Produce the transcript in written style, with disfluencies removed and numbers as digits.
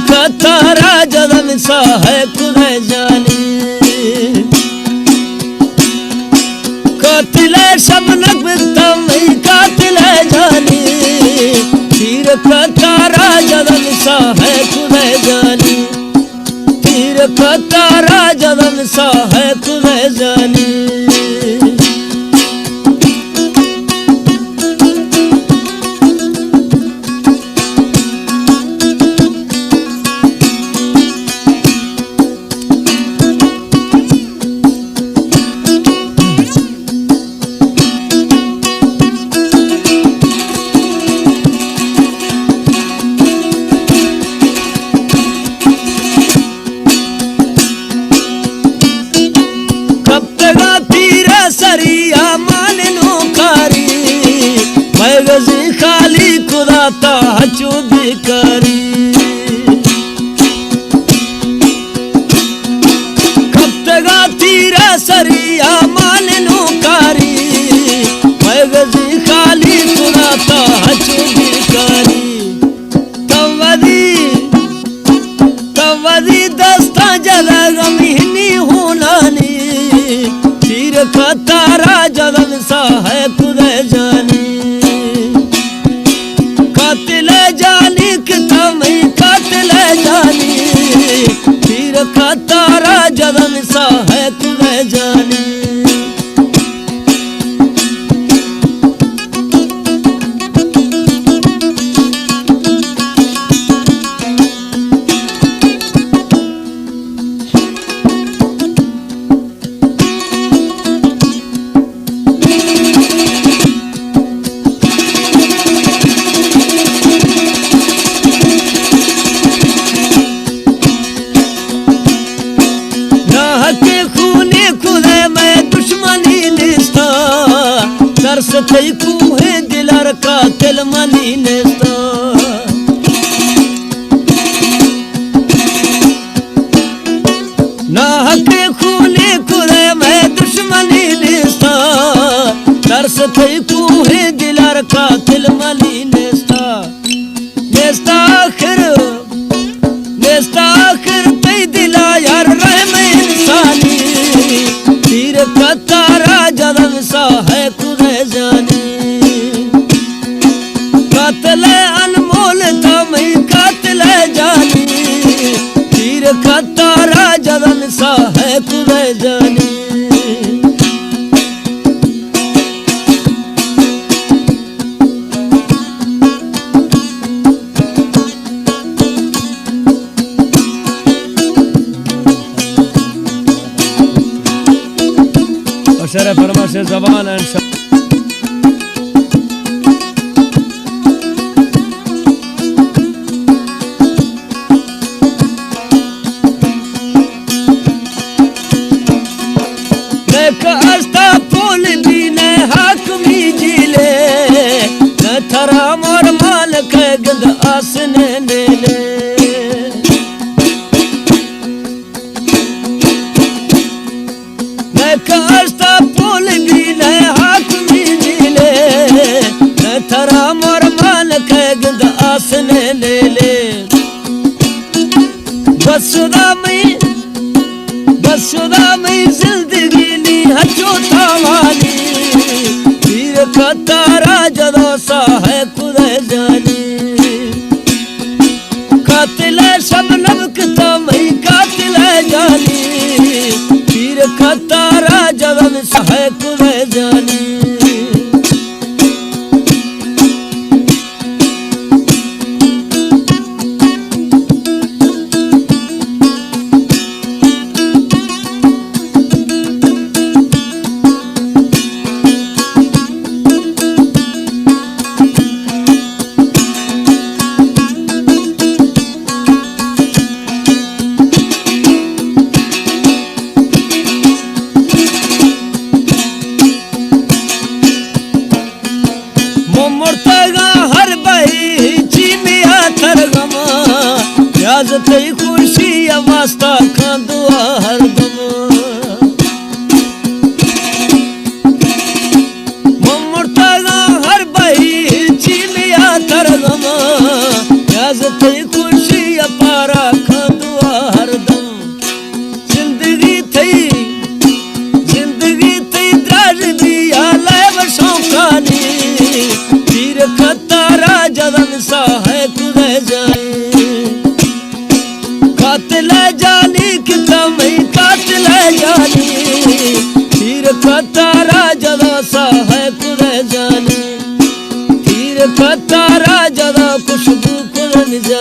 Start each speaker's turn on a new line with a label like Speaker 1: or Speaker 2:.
Speaker 1: खतारा जदन सा है खुदा जानी कातिल शबनक बितम कातिल जानी तीर खतारा जदन सा है खुदा जानी तीर खतारा जदन सा है खुदा जानी सरिया मान नो कारी मगजी खाली खुदा ता चुदी करी कब तक तीरा सरिया मान नो कारी मगजी खाली खुदा ता चुदी करी तवदी दस्ता जला गमीनी होनानी तीर खतारा जदन सा है खुदा जानी कातिल जानी कितम कातिल जानी तीर खतारा जदन सा है खुदा जानी तरस थई कुहे दिलर कातिल मनी नेस्ता ना हके खूने खुदे मैं दुश्मनी नेस्ता तरस थई कुहे दिलर कातिल मनी नेस्ता नेस्ता आखिर तई दिला यार रहम इंसानी तीर खतारा जदन सा है खुदा जानी कातिल अनमोल तम कातिल जानी तीर खतारा जदन सा है खुदा जानी अशर फरमा से ज़बान एंड अस्ता पुल भी न हाकमी जिले न थरा मोर माल के गंद आसने ने अस्ता पुल भी न हाकमी जिले न थरा मोर माल के गंद आसने ले बसुदा में जिंदगी नी हचोता वाली तीर खतारा जदो सा है खुदा जानी कातिल शबनम कितम कातिल जानी तीर खतारा जदन सा है खुदा जानी थई खुशी वास्ता खांदुआ हरदम ममता हर बही चीलिया तरदम थई खुशी पारा कतारा ज्यादा खुशबू खुलन जा